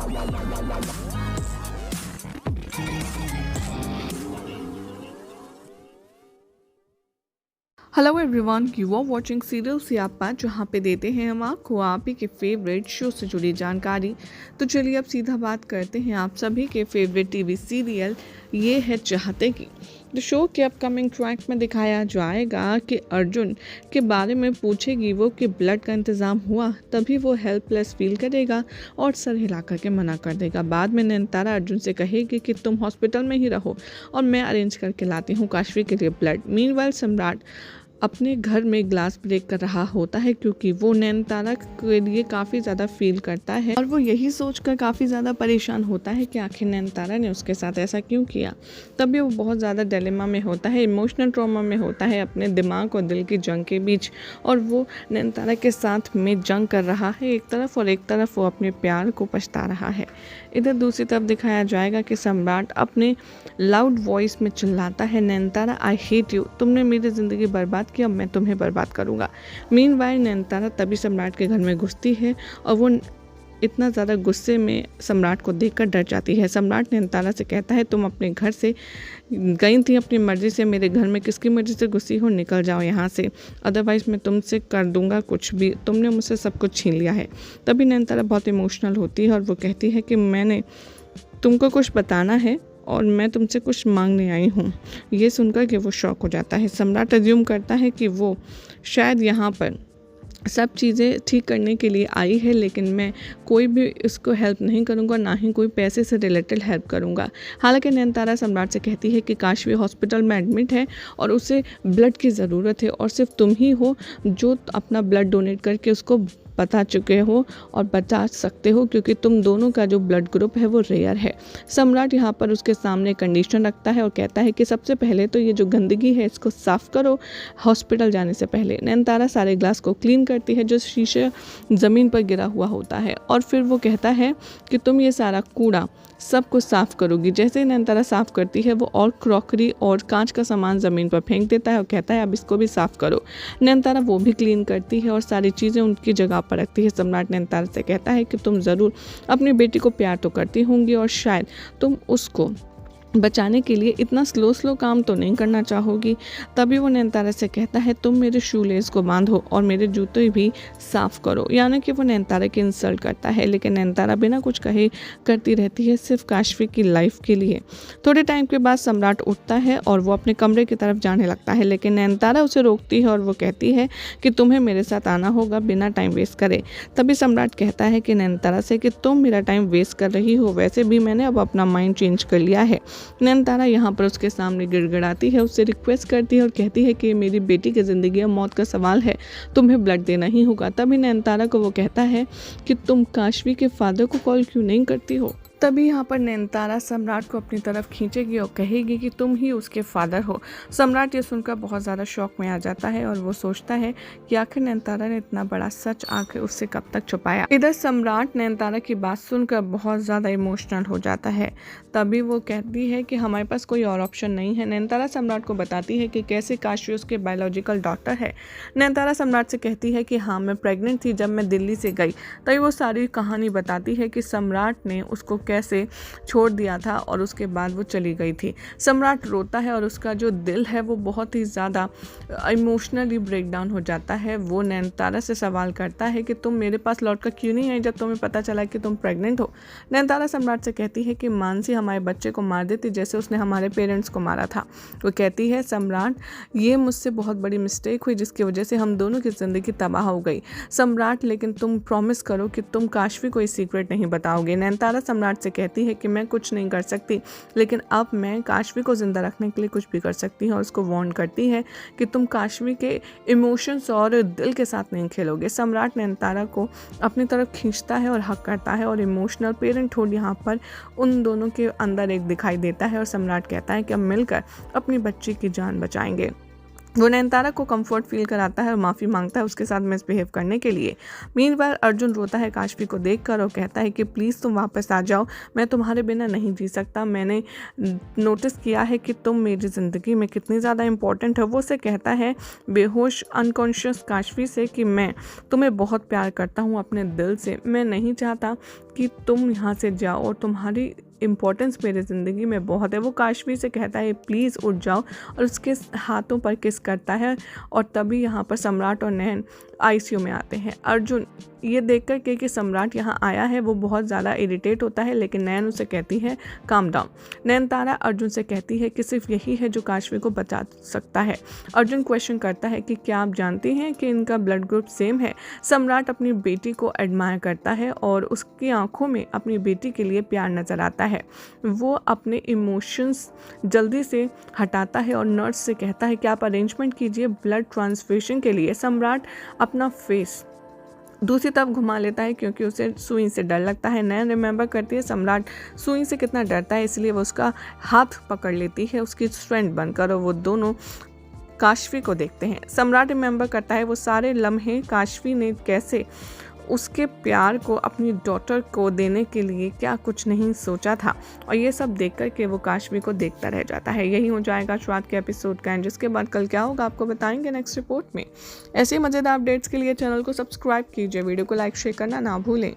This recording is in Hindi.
Hello everyone, you are watching serial Siyapa, जहाँ पे देते हैं हम आपको आप ही के फेवरेट शो से जुड़ी जानकारी। तो चलिए अब सीधा बात करते हैं आप सभी के फेवरेट टीवी सीरियल ये है चाहते की। तो शो के अपकमिंग ट्रैक में दिखाया जाएगा कि अर्जुन के बारे में पूछेगी वो कि ब्लड का इंतज़ाम हुआ, तभी वो हेल्पलेस फील करेगा और सर हिला करके मना कर देगा। बाद में नयनतारा अर्जुन से कहेगी कि तुम हॉस्पिटल में ही रहो और मैं अरेंज करके लाती हूँ काशवी के लिए ब्लड। मीनवाइल सम्राट अपने घर में ग्लास ब्रेक कर रहा होता है क्योंकि वो नयनतारा के लिए काफ़ी ज़्यादा फील करता है और वो यही सोचकर काफ़ी ज़्यादा परेशान होता है कि आखिर नयनतारा ने उसके साथ ऐसा क्यों किया। तभी वो बहुत ज़्यादा डिलेमा में होता है, इमोशनल ट्रॉमा में होता है अपने दिमाग और दिल की जंग के बीच, और वो नयनतारा के साथ में जंग कर रहा है एक तरफ, और एक तरफ वो अपने प्यार को पछता रहा है। इधर दूसरी तरफ दिखाया जाएगा कि सम्राट अपने लाउड वॉइस में चिल्लाता है, नयनतारा आई हेट यू, तुमने मेरी ज़िंदगी बर्बाद कि अब मैं तुम्हें बर्बाद करूंगा। मीनवाइल नयनतारा तभी सम्राट के घर में घुसती है और वो इतना ज़्यादा गुस्से में सम्राट को देखकर डर जाती है। सम्राट नयनतारा से कहता है, तुम अपने घर से गई थी अपनी मर्जी से, मेरे घर में किसकी मर्जी से घुसी हो, निकल जाओ यहाँ से, अदरवाइज़ मैं तुमसे कर दूंगा कुछ भी, तुमने मुझसे सब कुछ छीन लिया है। तभी नयनतारा बहुत इमोशनल होती है और वो कहती है कि मैंने तुमको कुछ बताना है और मैं तुमसे कुछ मांगने आई हूँ। ये सुनकर कि वो शॉक हो जाता है। सम्राट अज्यूम करता है कि वो शायद यहाँ पर सब चीज़ें ठीक करने के लिए आई है, लेकिन मैं कोई भी इसको हेल्प नहीं करूँगा, ना ही कोई पैसे से रिलेटेड हेल्प करूँगा। हालांकि नयनतारा सम्राट से कहती है कि काशवी हॉस्पिटल में एडमिट है और उसे ब्लड की ज़रूरत है और सिर्फ तुम ही हो जो अपना ब्लड डोनेट करके उसको बता चुके हो और बचा सकते हो, क्योंकि तुम दोनों का जो ब्लड ग्रुप है वो रेयर है। सम्राट यहाँ पर उसके सामने कंडीशन रखता है और कहता है कि सबसे पहले तो ये जो गंदगी है इसको साफ़ करो हॉस्पिटल जाने से पहले। नयनतारा सारे ग्लास को क्लीन करती है जो शीशे ज़मीन पर गिरा हुआ होता है, और फिर वो कहता है कि तुम ये सारा कूड़ा सब कुछ साफ़ करोगी। जैसे ही नयनतारा साफ़ करती है वो और क्रॉकरी और कांच का सामान ज़मीन पर फेंक देता है और कहता है अब इसको भी साफ़ करो। नयनतारा वो भी क्लीन करती है और सारी चीज़ें उनकी जगह पर रखती है। सम्राट नयनतारा से कहता है कि तुम ज़रूर अपनी बेटी को प्यार तो करती होंगी और शायद तुम उसको बचाने के लिए इतना स्लो काम तो नहीं करना चाहोगी। तभी वो नयनतारा से कहता है तुम मेरे शूलेस को बांधो और मेरे जूते भी साफ़ करो। यानी कि वो नयनतारा की इंसल्ट करता है, लेकिन नयनतारा बिना कुछ कहे करती रहती है सिर्फ काशवी की लाइफ के लिए। थोड़े टाइम के बाद सम्राट उठता है और वो अपने कमरे की तरफ जाने लगता है, लेकिन नयनतारा उसे रोकती है और वो कहती है कि तुम्हें मेरे साथ आना होगा बिना टाइम वेस्ट करे। तभी सम्राट कहता है कि नयनतारा से कि तुम मेरा टाइम वेस्ट कर रही हो, वैसे भी मैंने अब अपना माइंड चेंज कर लिया है। नयनतारा यहाँ पर उसके सामने गिड़गिड़ाती है, उससे रिक्वेस्ट करती है और कहती है कि मेरी बेटी की ज़िंदगी और मौत का सवाल है, तुम्हें ब्लड देना ही होगा। तभी नयनतारा को वो कहता है कि तुम काशवी के फादर को कॉल क्यों नहीं करती हो। तभी यहाँ पर नयनतारा सम्राट को अपनी तरफ खींचेगी और कहेगी कि तुम ही उसके फादर हो। सम्राट ये सुनकर बहुत ज़्यादा शॉक में आ जाता है और वो सोचता है कि आखिर नयनतारा ने इतना बड़ा सच आखिर उससे कब तक छुपाया। इधर सम्राट नयनतारा की बात सुनकर बहुत ज़्यादा इमोशनल हो जाता है। तभी वो कहती है कि हमारे पास कोई और ऑप्शन नहीं है। नयनतारा सम्राट को बताती है कि कैसे काशवी उसके बायोलॉजिकल डॉटर है। नयनतारा सम्राट से कहती है कि हाँ मैं प्रेग्नेंट थी जब मैं दिल्ली से गई। तभी वो सारी कहानी बताती है कि सम्राट ने उसको कैसे छोड़ दिया था और उसके बाद वो चली गई थी। सम्राट रोता है और उसका जो दिल है वो बहुत ही ज़्यादा इमोशनली ब्रेकडाउन हो जाता है। वो नयनतारा से सवाल करता है कि तुम मेरे पास लौट कर क्यों नहीं आई जब तुम्हें पता चला कि तुम प्रेग्नेंट हो। नयनतारा सम्राट से कहती है कि मानसी हमारे बच्चे को मार देती जैसे उसने हमारे पेरेंट्स को मारा था। वो कहती है सम्राट ये मुझसे बहुत बड़ी मिस्टेक हुई जिसकी वजह से हम दोनों की ज़िंदगी तबाह हो गई। सम्राट लेकिन तुम प्रॉमिस करो कि तुम काशवी को सीक्रेट नहीं बताओगे। नयनतारा सम्राट से कहती है कि मैं कुछ नहीं कर सकती, लेकिन अब मैं काशवी को ज़िंदा रखने के लिए कुछ भी कर सकती हूँ, और उसको वार्न करती है कि तुम काशवी के इमोशंस और दिल के साथ नहीं खेलोगे। सम्राट नयनतारा को अपनी तरफ खींचता है और हक करता है और इमोशनल पेरेंटहुड यहाँ पर उन दोनों के अंदर एक दिखाई देता है और सम्राट कहता है कि अब मिलकर अपनी बच्ची की जान बचाएंगे। वो नयनतारा को कंफर्ट फील कराता है और माफ़ी मांगता है उसके साथ मिसबिहेव करने के लिए। मीनवाइल अर्जुन रोता है काशवी को देखकर और कहता है कि प्लीज़ तुम वापस आ जाओ, मैं तुम्हारे बिना नहीं जी सकता। मैंने नोटिस किया है कि तुम मेरी ज़िंदगी में कितनी ज़्यादा इम्पोर्टेंट है। वो उसे कहता है बेहोश अनकॉन्शियस काशवी से कि मैं तुम्हें बहुत प्यार करता हूँ अपने दिल से, मैं नहीं चाहता कि तुम यहाँ से जाओ और तुम्हारी इम्पोर्टेंस मेरी ज़िंदगी में बहुत है। वो काशवी से कहता है प्लीज़ उठ जाओ और उसके हाथों पर किस करता है और तभी यहाँ पर सम्राट और नैन आईसीयू में आते हैं। अर्जुन ये देखकर कि सम्राट यहाँ आया है वो बहुत ज़्यादा इरिटेट होता है, लेकिन नैन उसे कहती है काम डाउन। नयनतारा अर्जुन से कहती है कि सिर्फ यही है जो काशवी को बचा सकता है। अर्जुन क्वेश्चन करता है कि क्या आप जानती हैं कि इनका ब्लड ग्रुप सेम है। सम्राट अपनी बेटी को एडमायर करता है और उसकी आंखों में अपनी बेटी के लिए प्यार नज़र आता है। वो अपने इमोशंस जल्दी से हटाता है और नर्स से कहता है कि आप अरेंजमेंट कीजिए ब्लड ट्रांसफ्यूजन के लिए। सम्राट अपना फेस दूसरी तरफ घुमा लेता है क्योंकि उसे सुई से डर लगता है। नैन रिमेंबर करती है सम्राट सुई से कितना डरता है, इसलिए वो उसका हाथ पकड़ लेती है उसकी फ्रेंड बनकर और वो दोनों काशवी को देखते हैं। सम्राट रिमेंबर करता है वो सारे लम्हे काशवी ने कैसे उसके प्यार को अपनी डॉटर को देने के लिए क्या कुछ नहीं सोचा था, और ये सब देख कर के वो काशवी को देखता रह जाता है। यही हो जाएगा रात के एपिसोड का एंड, जिसके बाद कल क्या होगा आपको बताएंगे नेक्स्ट रिपोर्ट में। ऐसे मज़ेदार अपडेट्स के लिए चैनल को सब्सक्राइब कीजिए, वीडियो को लाइक शेयर करना ना भूलें।